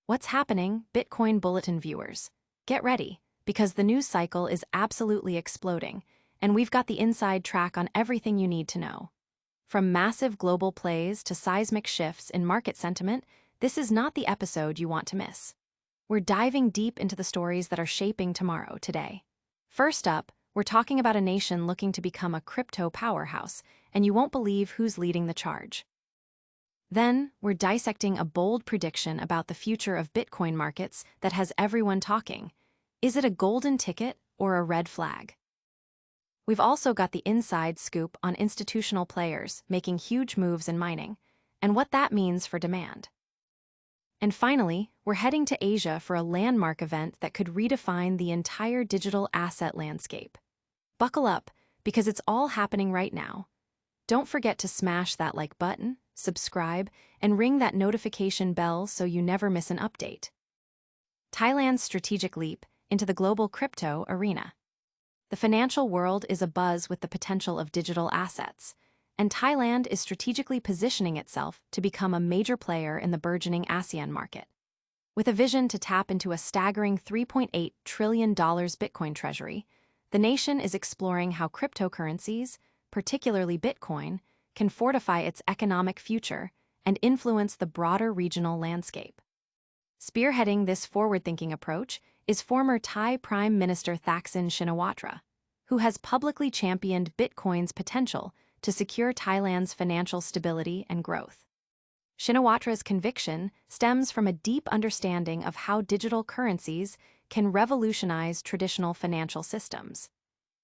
What's happening, Bitcoin Bulletin viewers? Get ready, because the news cycle is absolutely exploding, and we've got the inside track on everything you need to know. From massive global plays to seismic shifts in market sentiment, this is not the episode you want to miss. We're diving deep into the stories that are shaping tomorrow today. First up, we're talking about a nation looking to become a crypto powerhouse, and you won't believe who's leading the charge. Then, we're dissecting a bold prediction about the future of Bitcoin markets that has everyone talking. Is it a golden ticket or a red flag? We've also got the inside scoop on institutional players making huge moves in mining, and what that means for demand. And finally, we're heading to Asia for a landmark event that could redefine the entire digital asset landscape. Buckle up, because it's all happening right now. Don't forget to smash that like button, subscribe, and ring that notification bell so you never miss an update. Thailand's strategic leap into the global crypto arena. The financial world is abuzz with the potential of digital assets, and Thailand is strategically positioning itself to become a major player in the burgeoning ASEAN market. With a vision to tap into a staggering $3.8 trillion Bitcoin treasury, the nation is exploring how cryptocurrencies, particularly Bitcoin, can fortify its economic future and influence the broader regional landscape. Spearheading this forward-thinking approach is former Thai Prime Minister Thaksin Shinawatra, who has publicly championed Bitcoin's potential to secure Thailand's financial stability and growth. Shinawatra's conviction stems from a deep understanding of how digital currencies can revolutionize traditional financial systems.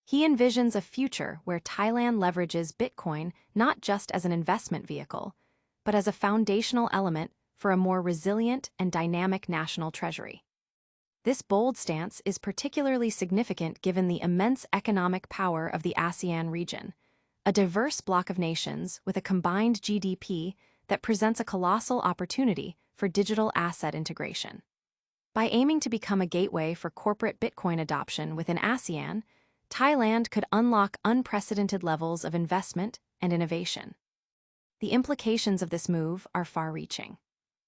He envisions a future where Thailand leverages Bitcoin not just as an investment vehicle, but as a foundational element for a more resilient and dynamic national treasury. This bold stance is particularly significant given the immense economic power of the ASEAN region, a diverse bloc of nations with a combined GDP that presents a colossal opportunity for digital asset integration. By aiming to become a gateway for corporate Bitcoin adoption within ASEAN, Thailand could unlock unprecedented levels of investment and innovation. The implications of this move are far-reaching.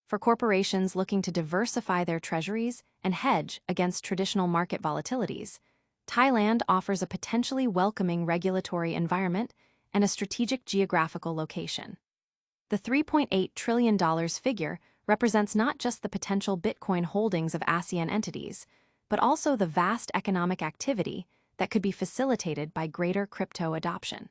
For corporations looking to diversify their treasuries and hedge against traditional market volatilities, Thailand offers a potentially welcoming regulatory environment and a strategic geographical location. The $3.8 trillion figure represents not just the potential Bitcoin holdings of ASEAN entities, but also the vast economic activity that could be facilitated by greater crypto adoption.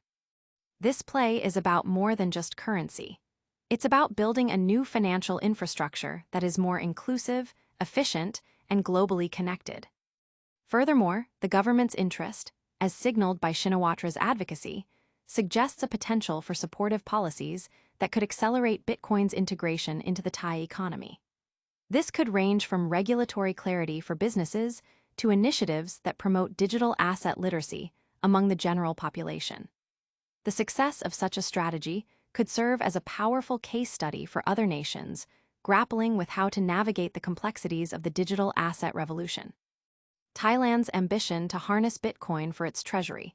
This play is about more than just currency. It's about building a new financial infrastructure that is more inclusive, efficient, and globally connected. Furthermore, the government's interest, as signaled by Shinawatra's advocacy, suggests a potential for supportive policies that could accelerate Bitcoin's integration into the Thai economy. This could range from regulatory clarity for businesses to initiatives that promote digital asset literacy among the general population. The success of such a strategy could serve as a powerful case study for other nations grappling with how to navigate the complexities of the digital asset revolution. Thailand's ambition to harness Bitcoin for its treasury,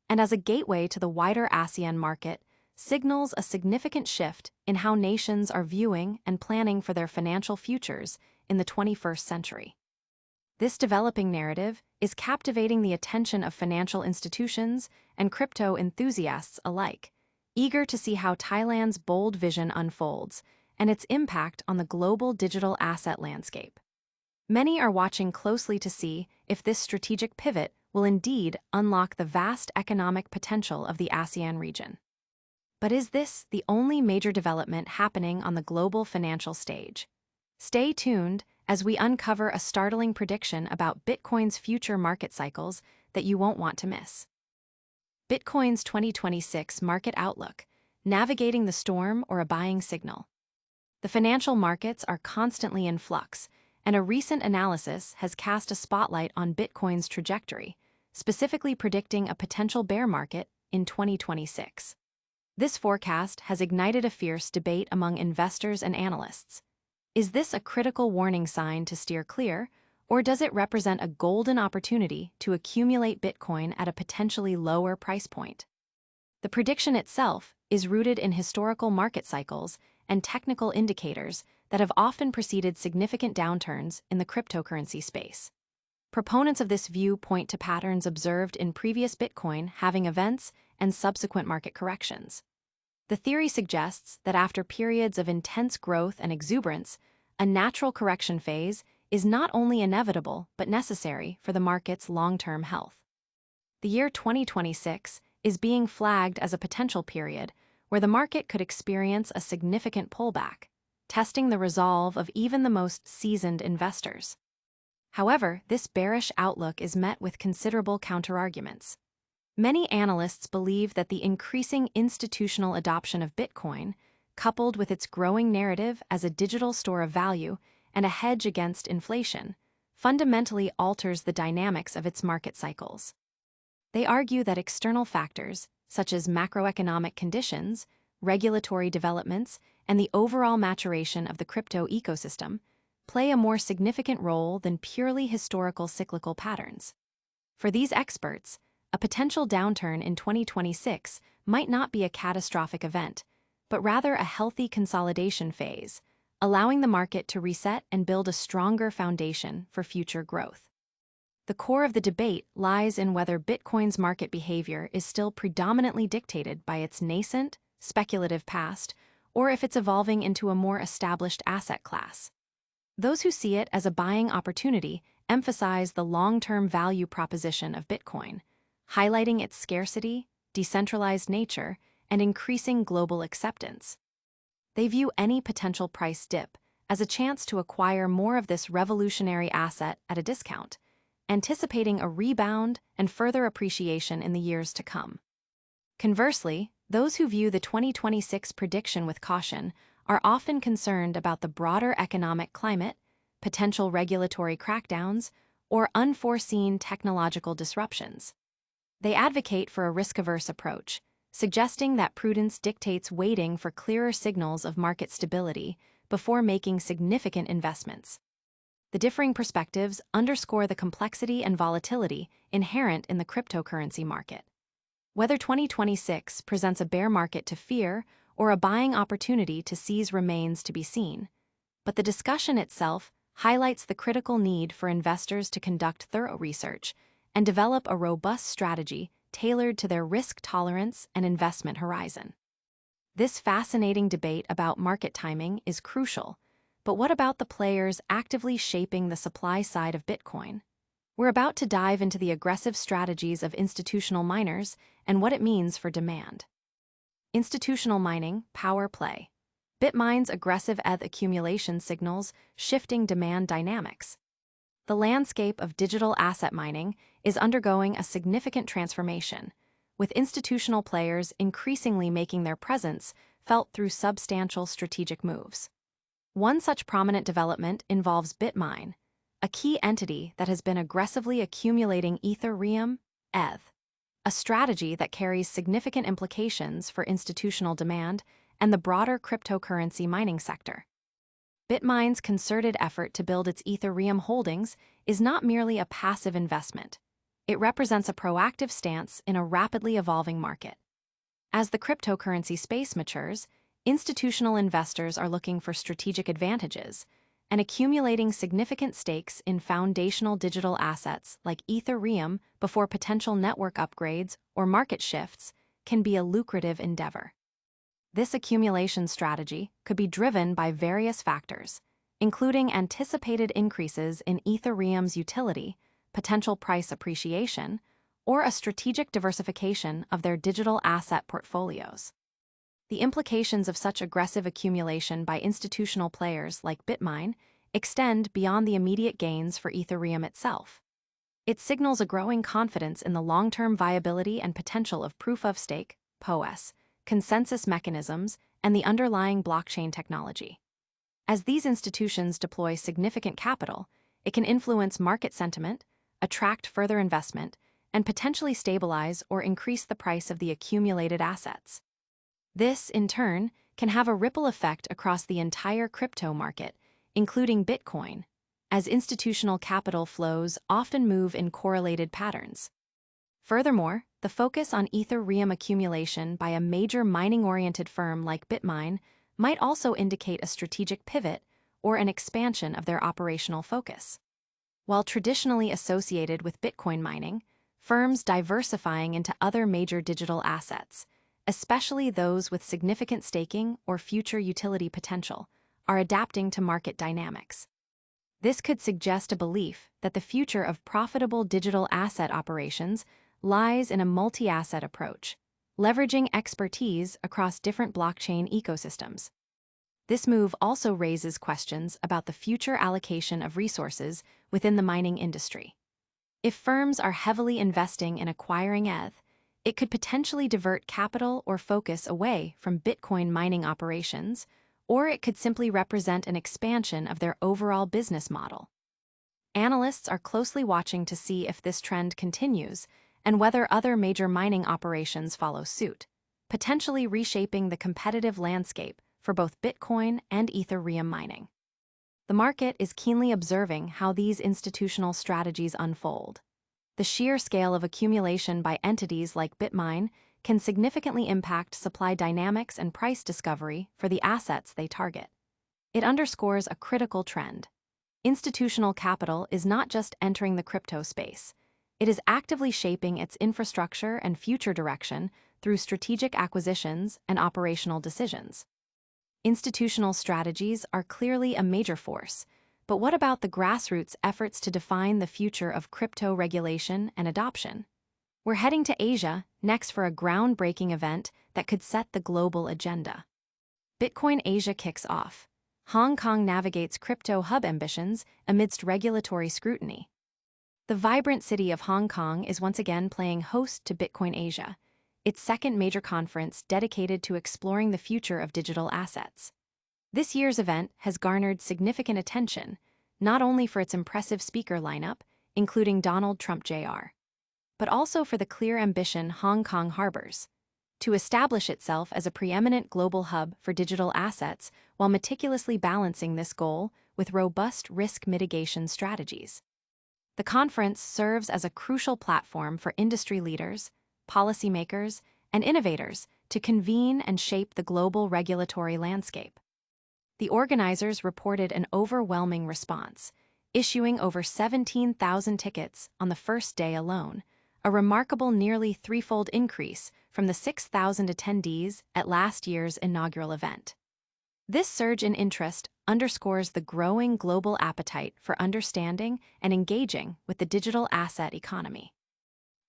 and as a gateway to the wider ASEAN market, signals a significant shift in how nations are viewing and planning for their financial futures in the 21st century. This developing narrative is captivating the attention of financial institutions and crypto enthusiasts alike, eager to see how Thailand's bold vision unfolds and its impact on the global digital asset landscape. Many are watching closely to see if this strategic pivot will indeed unlock the vast economic potential of the ASEAN region. But is this the only major development happening on the global financial stage? Stay tuned as we uncover a startling prediction about Bitcoin's future market cycles that you won't want to miss. Bitcoin's 2026 market outlook, navigating the storm or a buying signal. The financial markets are constantly in flux, and a recent analysis has cast a spotlight on Bitcoin's trajectory, specifically predicting a potential bear market in 2026. This forecast has ignited a fierce debate among investors and analysts. Is this a critical warning sign to steer clear, or does it represent a golden opportunity to accumulate Bitcoin at a potentially lower price point? The prediction itself is rooted in historical market cycles and technical indicators that have often preceded significant downturns in the cryptocurrency space. Proponents of this view point to patterns observed in previous Bitcoin halving events and subsequent market corrections. The theory suggests that after periods of intense growth and exuberance, a natural correction phase is not only inevitable but necessary for the market's long-term health. The year 2026 is being flagged as a potential period where the market could experience a significant pullback, testing the resolve of even the most seasoned investors. However, this bearish outlook is met with considerable counterarguments. Many analysts believe that the increasing institutional adoption of Bitcoin, coupled with its growing narrative as a digital store of value and a hedge against inflation, fundamentally alters the dynamics of its market cycles. They argue that external factors, such as macroeconomic conditions, regulatory developments, and the overall maturation of the crypto ecosystem, play a more significant role than purely historical cyclical patterns. For these experts, a potential downturn in 2026 might not be a catastrophic event, but rather a healthy consolidation phase, allowing the market to reset and build a stronger foundation for future growth. The core of the debate lies in whether Bitcoin's market behavior is still predominantly dictated by its nascent, speculative past, or if it's evolving into a more established asset class. Those who see it as a buying opportunity emphasize the long-term value proposition of Bitcoin, highlighting its scarcity, decentralized nature, and increasing global acceptance. They view any potential price dip as a chance to acquire more of this revolutionary asset at a discount, anticipating a rebound and further appreciation in the years to come. Conversely, those who view the 2026 prediction with caution are often concerned about the broader economic climate, potential regulatory crackdowns, or unforeseen technological disruptions. They advocate for a risk-averse approach, suggesting that prudence dictates waiting for clearer signals of market stability before making significant investments. The differing perspectives underscore the complexity and volatility inherent in the cryptocurrency market. Whether 2026 presents a bear market to fear or a buying opportunity to seize remains to be seen, but the discussion itself highlights the critical need for investors to conduct thorough research and develop a robust strategy tailored to their risk tolerance and investment horizon. This fascinating debate about market timing is crucial, but what about the players actively shaping the supply side of Bitcoin? We're about to dive into the aggressive strategies of institutional miners and what it means for demand. Institutional mining, power play. BitMine's aggressive ETH accumulation signals shifting demand dynamics. The landscape of digital asset mining is undergoing a significant transformation, with institutional players increasingly making their presence felt through substantial strategic moves. One such prominent development involves BitMine, a key entity that has been aggressively accumulating Ethereum, ETH, a strategy that carries significant implications for institutional demand and the broader cryptocurrency mining sector. BitMine's concerted effort to build its Ethereum holdings is not merely a passive investment. It represents a proactive stance in a rapidly evolving market. As the cryptocurrency space matures, institutional investors are looking for strategic advantages and accumulating significant stakes in foundational digital assets like Ethereum before potential network upgrades or market shifts can be a lucrative endeavor. This accumulation strategy could be driven by various factors, including anticipated increases in Ethereum's utility, potential price appreciation, or a strategic diversification of their digital asset portfolios. The implications of such aggressive accumulation by institutional players like BitMine extend beyond the immediate gains for Ethereum itself. It signals a growing confidence in the long-term viability and potential of proof-of-stake (PoS) consensus mechanisms and the underlying blockchain technology. As these institutions deploy significant capital, it can influence market sentiment, attract further investment, and potentially stabilize or increase the price of the accumulated assets. This, in turn, can have a ripple effect across the entire crypto market, including Bitcoin, as institutional capital flows often move in correlated patterns. Furthermore, the focus on Ethereum accumulation by a major mining-oriented firm like BitMine might also indicate a strategic pivot or an expansion of their operational focus. While traditionally associated with Bitcoin mining, firms diversifying into other major digital assets, especially those with significant staking or future utility potential, are adapting to market dynamics. This could suggest a belief that the future of profitable digital asset operations lies in a multi-asset approach, leveraging expertise across different blockchain ecosystems. This move also raises questions about the future allocation of resources within the mining industry. If firms are heavily investing in acquiring ETH, it could potentially divert capital or focus away from Bitcoin mining operations, or it could simply represent an expansion of their overall business model. Analysts are closely watching to see if this trend continues and whether other major mining operations follow suit, potentially reshaping the competitive landscape for both Bitcoin and Ethereum mining. The market is keenly observing how these institutional strategies unfold. The sheer scale of accumulation by entities like BitMine can significantly impact supply dynamics and price discovery for the assets they target. It underscores a critical trend. Institutional capital is not just entering the crypto space. It is actively shaping its infrastructure and future direction through strategic acquisitions and operational decisions. Institutional strategies are clearly a major force, but what about the grassroots efforts to define the future of crypto regulation and adoption? We're heading to Asia next for a groundbreaking event that could set the global agenda. Bitcoin Asia kicks off. Hong Kong navigates crypto hub ambitions amidst regulatory scrutiny. The vibrant city of Hong Kong is once again playing host to Bitcoin Asia, its second major conference dedicated to exploring the future of digital assets. This year's event has garnered significant attention, not only for its impressive speaker lineup, including Donald Trump Jr., but also for the clear ambition Hong Kong harbors to establish itself as a preeminent global hub for digital assets while meticulously balancing this goal with robust risk mitigation strategies. The conference serves as a crucial platform for industry leaders, policymakers, and innovators to convene and shape the global regulatory landscape. The organizers reported an overwhelming response, issuing over 17,000 tickets on the first day alone, a remarkable nearly threefold increase from the 6,000 attendees at last year's inaugural event. This surge in interest underscores the growing global appetite for understanding and engaging with the digital asset economy.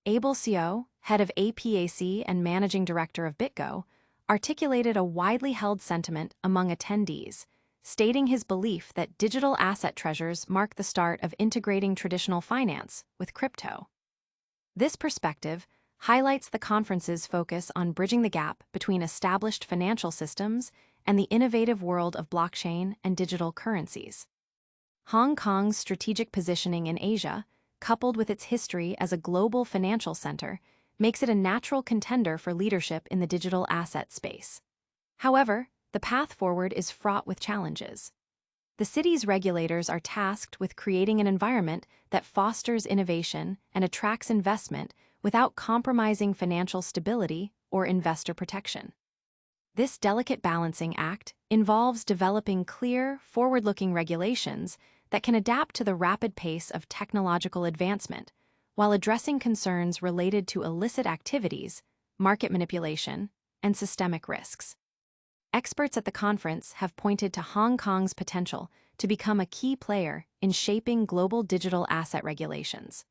Abel Seo, head of APAC and managing director of BitGo, articulated a widely held sentiment among attendees, stating his belief that digital asset treasures mark the start of integrating traditional finance with crypto. This perspective highlights the conference's focus on bridging the gap between established financial systems and the innovative world of blockchain and digital currencies. Hong Kong's strategic positioning in Asia, coupled with its history as a global financial center, makes it a natural contender for leadership in the digital asset space. However, the path forward is fraught with challenges. The city's regulators are tasked with creating an environment that fosters innovation and attracts investment without compromising financial stability or investor protection. This delicate balancing act involves developing clear, forward-looking regulations that can adapt to the rapid pace of technological advancement, while addressing concerns related to illicit activities, market manipulation, and systemic risks. Experts at the conference have pointed to Hong Kong's potential to become a key player in shaping global digital asset regulations.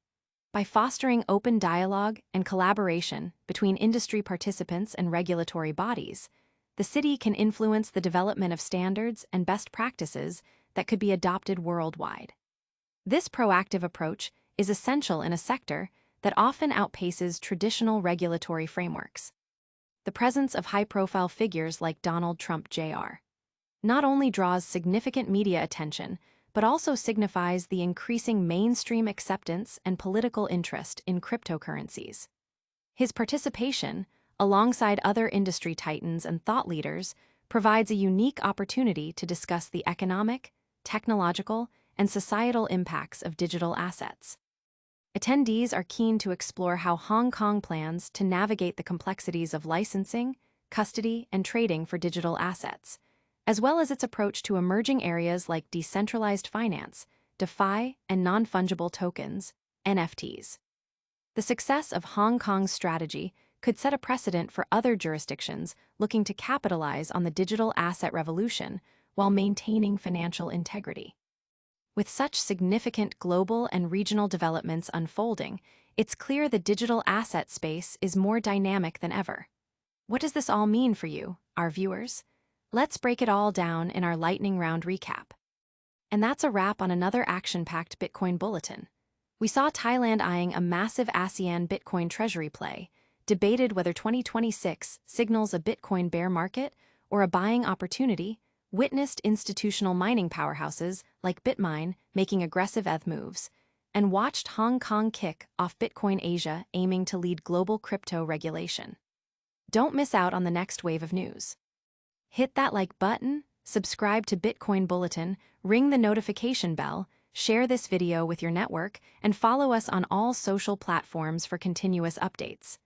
By fostering open dialogue and collaboration between industry participants and regulatory bodies, the city can influence the development of standards and best practices that could be adopted worldwide. This proactive approach is essential in a sector that often outpaces traditional regulatory frameworks. The presence of high-profile figures like Donald Trump Jr. not only draws significant media attention, but also signifies the increasing mainstream acceptance and political interest in cryptocurrencies. His participation, alongside other industry titans and thought leaders, provides a unique opportunity to discuss the economic, technological, and societal impacts of digital assets. Attendees are keen to explore how Hong Kong plans to navigate the complexities of licensing, custody, and trading for digital assets, as well as its approach to emerging areas like decentralized finance, DeFi, and non-fungible tokens, NFTs. The success of Hong Kong's strategy could set a precedent for other jurisdictions looking to capitalize on the digital asset revolution while maintaining financial integrity. With such significant global and regional developments unfolding, it's clear the digital asset space is more dynamic than ever. What does this all mean for you, our viewers? Let's break it all down in our lightning round recap. And that's a wrap on another action-packed Bitcoin bulletin. We saw Thailand eyeing a massive ASEAN Bitcoin treasury play, debated whether 2026 signals a Bitcoin bear market or a buying opportunity, witnessed institutional mining powerhouses like BitMine making aggressive ETH moves, and watched Hong Kong kick off Bitcoin Asia aiming to lead global crypto regulation. Don't miss out on the next wave of news. Hit that like button, subscribe to Bitcoin Bulletin, ring the notification bell, share this video with your network, and follow us on all social platforms for continuous updates.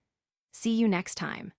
See you next time.